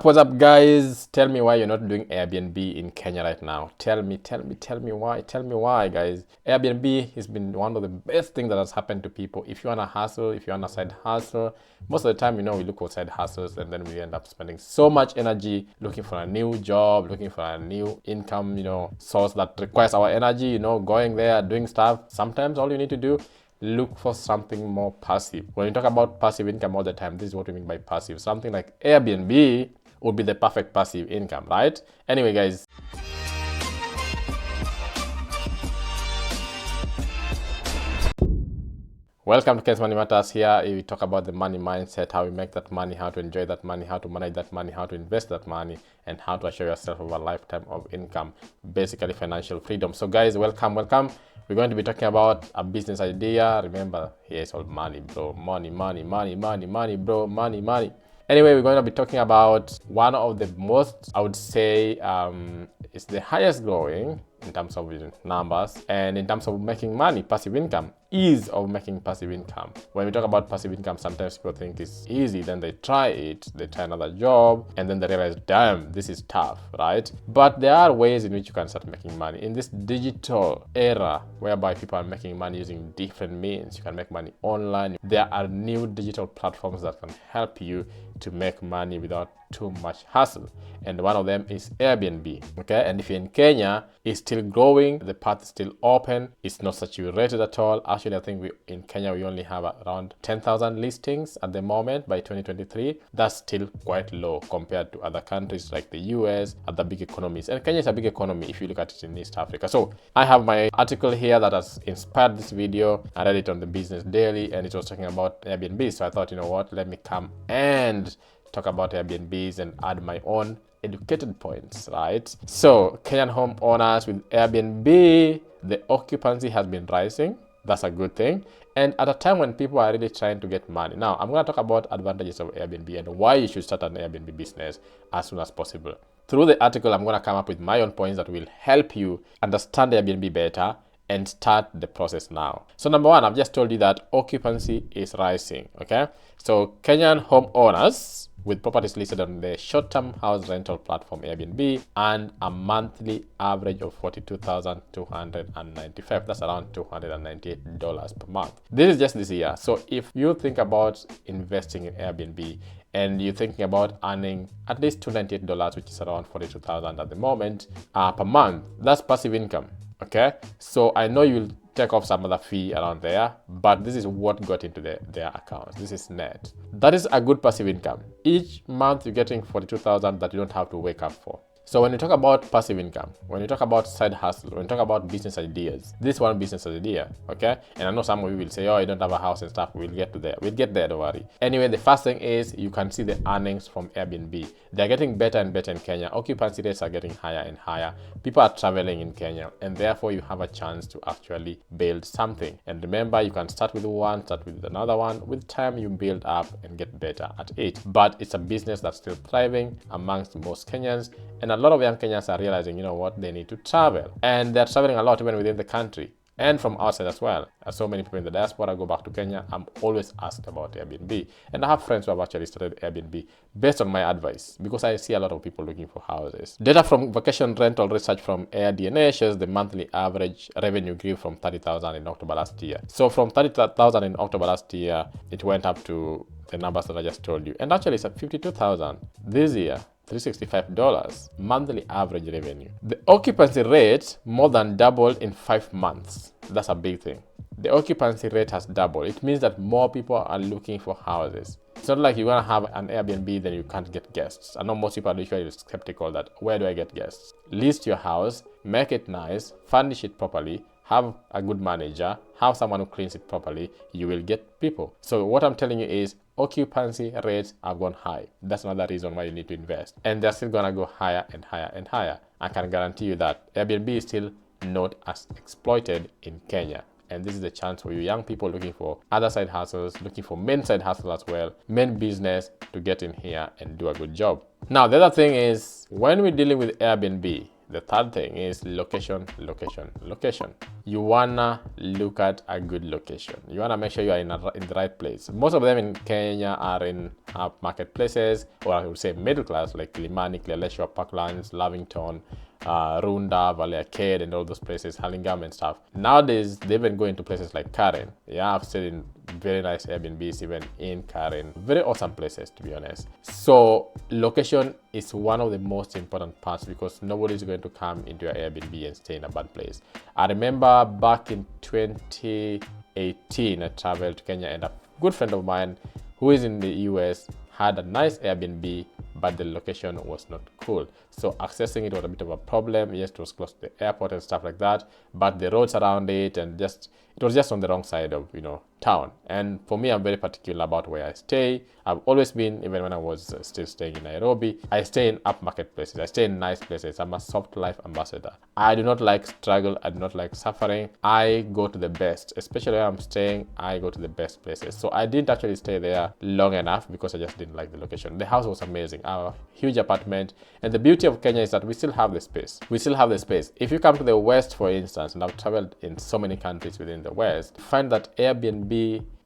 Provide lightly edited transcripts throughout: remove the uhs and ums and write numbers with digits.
What's up, guys? Tell me why you're not doing Airbnb in Kenya right now. Tell me why, guys. Airbnb has been one of the best things that has happened to people. If you want to hustle, if you want a side hustle, most of the time, we look for side hustles and then we end up spending so much energy looking for a new job, looking for a new income, source that requires our energy, going there, doing stuff. Sometimes all you need to do, look for something more passive. When we talk about passive income all the time, this is what we mean by passive. Something like Airbnb would be the perfect passive income, right? Anyway, guys. Welcome to Kenyans Money Matters. Here we talk about the money mindset, how we make that money, how to enjoy that money, how to manage that money, how to invest that money, and how to assure yourself of a lifetime of income, basically financial freedom. So guys, welcome. We're going to be talking about a business idea. Remember, here is all money, bro. Money, bro. Money. Anyway, we're going to be talking about one of the most, I would say, it's the highest growing in terms of numbers and in terms of making money, passive income, ease of making passive income. When we talk about passive income, sometimes people think it's easy, then they try it, they try another job, and then they realize, damn, this is tough, right? But there are ways in which you can start making money. In this digital era, whereby people are making money using different means, you can make money online. There are new digital platforms that can help you to make money without too much hassle, and one of them is Airbnb. Okay, and if you're in Kenya, it's still growing, the path is still open, it's not saturated at all. Actually, I think in Kenya we only have around 10,000 listings at the moment by 2023. That's still quite low compared to other countries like the US, other big economies, and Kenya is a big economy if you look at it in East Africa. So I have my article here that has inspired this video. I read it on the Business Daily and it was talking about Airbnb, so I thought, let me come and talk about Airbnbs and add my own educated points, right? So Kenyan homeowners with Airbnb, the occupancy has been rising. That's a good thing. And at a time when people are really trying to get money. Now, I'm going to talk about advantages of Airbnb and why you should start an Airbnb business as soon as possible. Through the article, I'm going to come up with my own points that will help you understand Airbnb better and start the process now. So number one, I've just told you that occupancy is rising, okay? So Kenyan homeowners with properties listed on the short-term house rental platform Airbnb and a monthly average of $42,295. That's around $298 per month. This is just this year. So if you think about investing in Airbnb and you're thinking about earning at least $298, which is around $42,000 at the moment, per month, that's passive income. Okay, so I know you'll take off some other fee around there, but this is what got into their accounts. This is net. That is a good passive income. Each month you're getting 42,000 that you don't have to wake up for. So when you talk about passive income, when you talk about side hustle, when you talk about business ideas, this one business idea, okay? And I know some of you will say, oh, you don't have a house and stuff. We'll get to there. We'll get there, don't worry. Anyway, the first thing is you can see the earnings from Airbnb. They're getting better and better in Kenya. Occupancy rates are getting higher and higher. People are traveling in Kenya, and therefore you have a chance to actually build something. And remember, you can start with one, start with another one. With time, you build up and get better at it. But it's a business that's still thriving amongst most Kenyans. And a lot of young Kenyans are realizing, they need to travel. And they're traveling a lot even within the country and from outside as well. As so many people in the diaspora go back to Kenya, I'm always asked about Airbnb. And I have friends who have actually started Airbnb based on my advice because I see a lot of people looking for houses. Data from vacation rental research from AirDNA shows the monthly average revenue grew from 30,000 in October last year. So from 30,000 in October last year, it went up to the numbers that I just told you. And actually it's at 52,000 this year. $365 monthly average revenue. The occupancy rate more than doubled in 5 months. That's a big thing. The occupancy rate has doubled. It means that more people are looking for houses. It's not like you're going to have an Airbnb, then you can't get guests. I know most people are usually skeptical that where do I get guests? List your house, make it nice, furnish it properly, have a good manager, have someone who cleans it properly, you will get people. So what I'm telling you is occupancy rates have gone high. That's another reason why you need to invest. And they're still gonna go higher and higher and higher. I can guarantee you that Airbnb is still not as exploited in Kenya. And this is the chance for you young people looking for other side hustles, looking for main side hustle as well, main business to get in here and do a good job. Now, the other thing is when we're dealing with Airbnb, The third thing is location, location, location. You wanna look at a good location. You wanna make sure you are in the right place. Most of them in Kenya are in marketplaces, or I would say middle class, like Kilimani, Kileleshwa, Parklands, Lavington, Runda, Valley Arcade, and all those places, Hurlingham and stuff. Nowadays, they even go into places like Karen. Yeah, I've stayed in very nice Airbnbs even in Karen. Very awesome places, to be honest. So location is one of the most important parts, because nobody's going to come into your Airbnb and stay in a bad place. I remember back in 2018, I traveled to Kenya, and a good friend of mine who is in the US had a nice Airbnb, but the location was not cool. So accessing it was a bit of a problem. Yes, it was close to the airport and stuff like that, but the roads around it and it was just on the wrong side of, town. And for me, I'm very particular about where I stay. I've always been, even when I was still staying in Nairobi, I stay in upmarket places. I stay in nice places. I'm a soft life ambassador. I do not like struggle. I do not like suffering. I go to the best, especially where I'm staying. I go to the best places. So I didn't actually stay there long enough because I just didn't like the location. The house was amazing. Our huge apartment. And the beauty of Kenya is that we still have the space. We still have the space. If you come to the West, for instance, and I've traveled in so many countries within the West, you find that Airbnb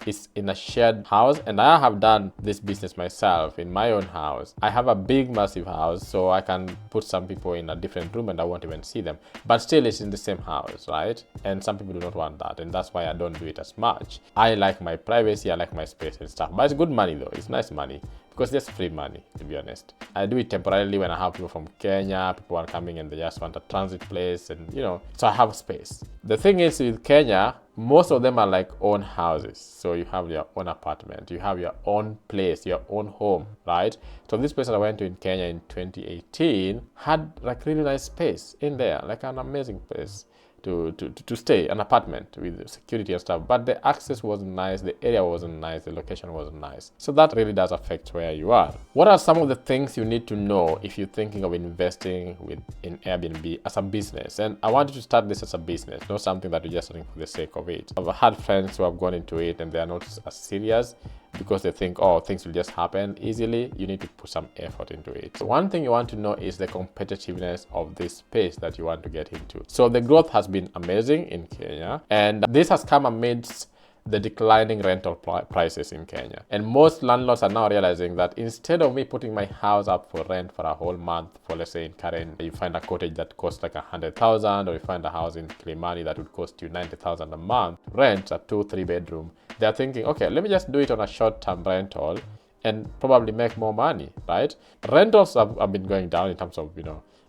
is in a shared house, and I have done this business myself in my own house. I have a big massive house, so I can put some people in a different room and I won't even see them, but still it's in the same house, right? And some people do not want that, and that's why I don't do it as much. I like my privacy, I like my space and stuff, but it's good money though. It's nice money, because it's free money, to be honest. I do it temporarily when I have people from Kenya, people are coming and they just want a transit place, and so I have space. The thing is, with Kenya, most of them are like own houses. So you have your own apartment, you have your own place, your own home, right? So this place that I went to in Kenya in 2018 had like really nice space in there, like an amazing place to stay, an apartment with security and stuff, but the access wasn't nice, the area wasn't nice, the location wasn't nice. So that really does affect where you are. What are some of the things you need to know if you're thinking of investing in Airbnb as a business? And I want you to start this as a business, not something that you're just doing for the sake of it. I've had friends who have gone into it and they are not as serious because they think, oh, things will just happen easily. You need to put some effort into it. So one thing you want to know is the competitiveness of this space that you want to get into. So the growth has been amazing in Kenya, and this has come amidst the declining rental prices in Kenya. And most landlords are now realizing that instead of me putting my house up for rent for a whole month, for let's say in Karen, you find a cottage that costs like 100,000, or you find a house in Kilimani that would cost you 90,000 a month, rent a 2-3 bedroom. They're thinking, okay, let me just do it on a short-term rental and probably make more money, right? Rentals have been going down in terms of,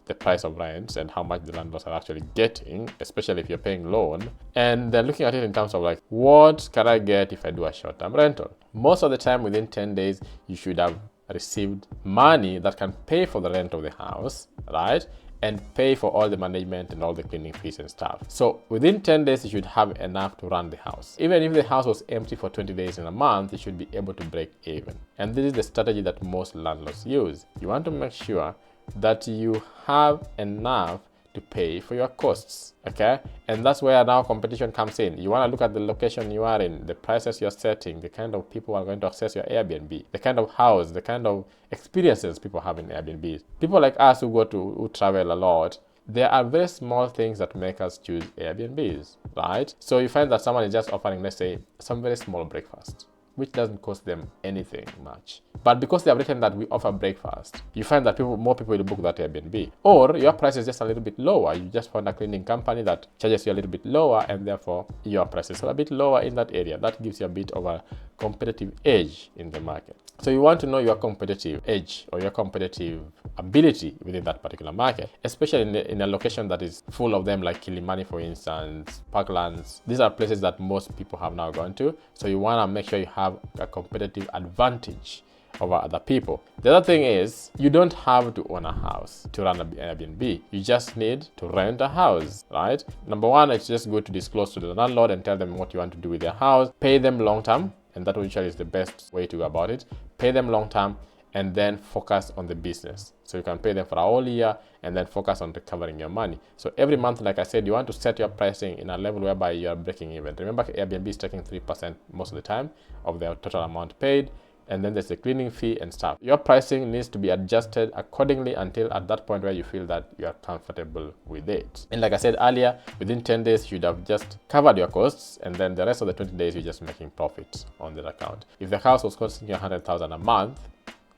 the price of rents and how much the landlords are actually getting, especially if you're paying loan. And they're looking at it in terms of like, what can I get if I do a short-term rental? Most of the time, within 10 days, you should have received money that can pay for the rent of the house, right? And pay for all the management and all the cleaning fees and stuff. So within 10 days, you should have enough to run the house. Even if the house was empty for 20 days in a month, you should be able to break even. And this is the strategy that most landlords use. You want to make sure that you have enough to pay for your costs, okay? And that's where now competition comes in. You want to look at the location you are in, the prices you're setting, the kind of people who are going to access your Airbnb, the kind of house, the kind of experiences people have in Airbnb. People like us who travel a lot, there are very small things that make us choose Airbnbs, right? So you find that someone is just offering, let's say, some very small breakfast, which doesn't cost them anything much. But because they have written that we offer breakfast, you find that more people will book that Airbnb. Or your price is just a little bit lower. You just found a cleaning company that charges you a little bit lower, and therefore your prices are a bit lower in that area. That gives you a bit of a competitive edge in the market. So you want to know your competitive edge or your competitive ability within that particular market, especially in a location that is full of them, like Kilimani, for instance, Parklands. These are places that most people have now gone to. So you want to make sure you have a competitive advantage over other people. The other thing is, you don't have to own a house to run an Airbnb. You just need to rent a house, right? Number one, it's just good to disclose to the landlord and tell them what you want to do with their house. Pay them long term, and that usually is the best way to go about it. Pay them long term and then focus on the business. So you can pay them for a whole year and then focus on recovering your money. So every month, like I said, you want to set your pricing in a level whereby you are breaking even. Remember, Airbnb is taking 3% most of the time of the total amount paid. and then there's a cleaning fee and stuff. Your pricing needs to be adjusted accordingly until at that point where you feel that you are comfortable with it. And like I said earlier, within 10 days, you'd have just covered your costs, and then the rest of the 20 days, you're just making profits on that account. If the house was costing you 100,000 a month,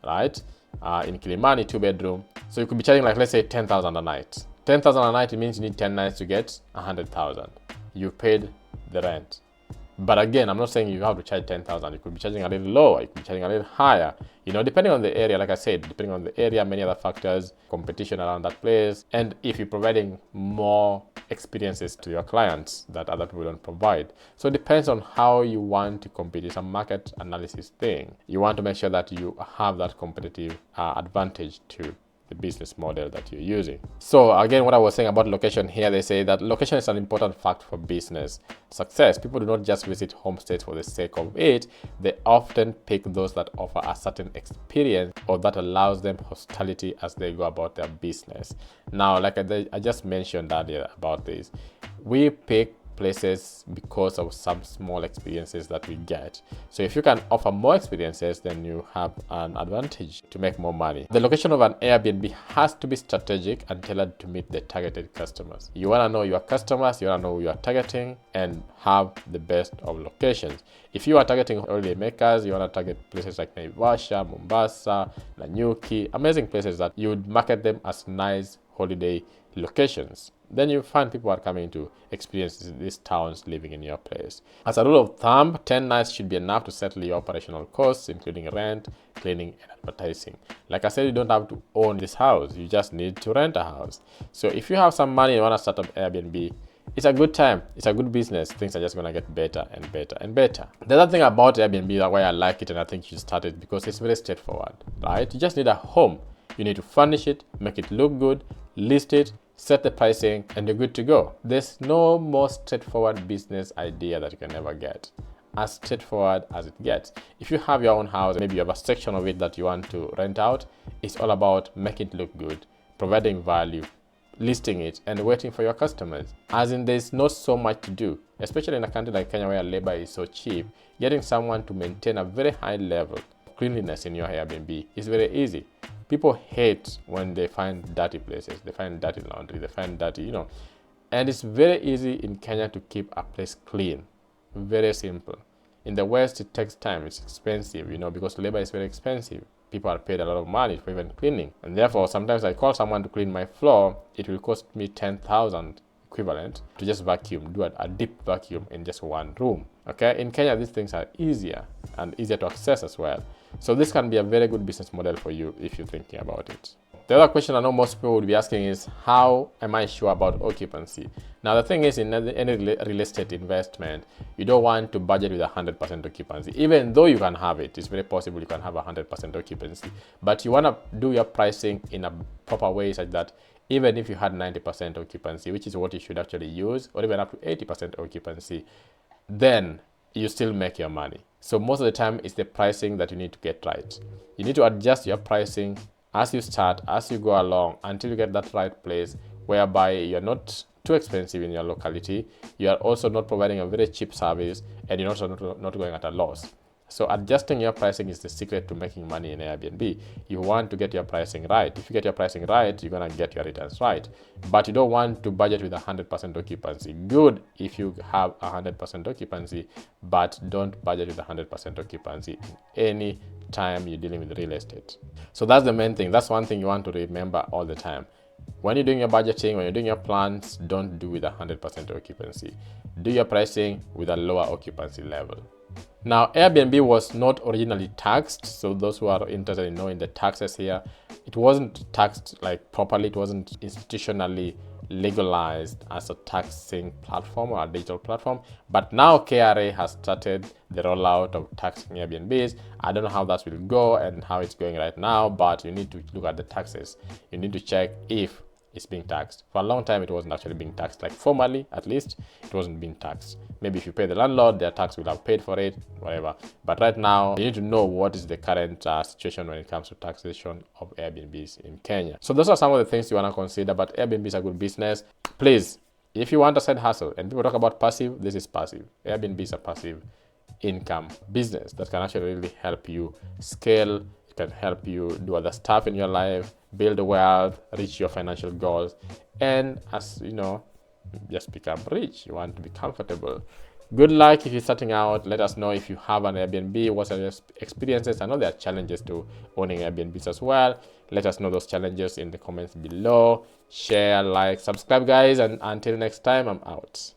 right, in Kilimani, 2-bedroom, so you could be charging like, let's say 10,000 a night. 10,000 a night, it means you need 10 nights to get 100,000. You paid the rent. But again, I'm not saying you have to charge 10,000. You could be charging a little lower, you could be charging a little higher. You know, depending on the area, like I said, depending on the area, many other factors, competition around that place, and if you're providing more experiences to your clients that other people don't provide. So it depends on how you want to compete. It's a market analysis thing. You want to make sure that you have that competitive advantage to the business model that you're using. So again, what I was saying about location here, they say that location is an important factor for business success. People do not just visit homestays for the sake of it. They often pick those that offer a certain experience or that allows them hospitality as they go about their business. Now, like I just mentioned earlier about this, we pick places because of some small experiences that we get. So if you can offer more experiences, then you have an advantage to make more money. The location of an Airbnb has to be strategic and tailored to meet the targeted customers. You want to know your customers, you want to know who you are targeting, and have the best of locations. If you are targeting holiday makers, you want to target places like Naivasha, Mombasa, Nanyuki, amazing places that you would market them as nice holiday locations. Then you find people are coming to experience these towns living in your place. As a rule of thumb, 10 nights should be enough to settle your operational costs, including rent, cleaning, and advertising. Like I said, you don't have to own this house. You just need to rent a house. So if you have some money and you want to start up Airbnb, it's a good time. It's a good business. Things are just going to get better and better and better. The other thing about Airbnb, that's why I like it and I think you should start it, because it's very straightforward, right? You just need a home. You need to furnish it, make it look good, list it, set the pricing, and you're good to go. There's no more straightforward business idea that you can ever get. As straightforward as it gets. If you have your own house, maybe you have a section of it that you want to rent out, it's all about making it look good, providing value, listing it, and waiting for your customers. As in, there's not so much to do, especially in a country like Kenya where labor is so cheap. Getting someone to maintain a very high level of cleanliness in your Airbnb is very easy. People hate when they find dirty places, they find dirty laundry, they find dirty, and it's very easy in Kenya to keep a place clean. Very simple. In the West, it takes time, it's expensive, because labor is very expensive. People are paid a lot of money for even cleaning. And therefore, sometimes I call someone to clean my floor, it will cost me 10,000 equivalent to just vacuum, do a deep vacuum in just one room. Okay, in Kenya, these things are easier and easier to access as well. So this can be a very good business model for you if you're thinking about it. The other question I know most people would be asking is, how am I sure about occupancy? Now, the thing is, in any real estate investment, you don't want to budget with 100% occupancy. Even though you can have it, it's very possible you can have 100% occupancy. But you want to do your pricing in a proper way such that even if you had 90% occupancy, which is what you should actually use, or even up to 80% occupancy, then you still make your money. So most of the time, it's the pricing that you need to get right. You need to adjust your pricing as you start, as you go along, until you get that right place whereby you're not too expensive in your locality, you are also not providing a very cheap service, and you're also not going at a loss. So adjusting your pricing is the secret to making money in Airbnb. You want to get your pricing right. If you get your pricing right, you're going to get your returns right. But you don't want to budget with 100% occupancy. Good if you have 100% occupancy, but don't budget with 100% occupancy any time you're dealing with real estate. So that's the main thing. That's one thing you want to remember all the time. When you're doing your budgeting, when you're doing your plans, don't do with 100% occupancy. Do your pricing with a lower occupancy level. Now, Airbnb was not originally taxed, so those who are interested in knowing the taxes here, it wasn't taxed like properly, it wasn't institutionally legalized as a taxing platform or a digital platform, but now KRA has started the rollout of taxing Airbnbs. I don't know how that will go and how it's going right now, but you need to look at the taxes. You need to check if it's being taxed. For a long time, it wasn't actually being taxed, like formally at least, it wasn't being taxed. Maybe if you pay the landlord, their tax will have paid for it, whatever. But right now, you need to know what is the current situation when it comes to taxation of Airbnbs in Kenya. So those are some of the things you want to consider, but Airbnb is a good business. Please, if you want a side hustle, and people talk about passive, this is passive. Airbnb is a passive income business that can actually really help you scale. It can help you do other stuff in your life, build wealth, reach your financial goals, and as you know, just become rich. You want to be comfortable. Good luck if you're starting out. Let us know if you have an Airbnb, what are your experiences. I know there are challenges to owning Airbnbs as well. Let us know those challenges in the comments below. Share, like, subscribe, guys, and until next time, I'm out.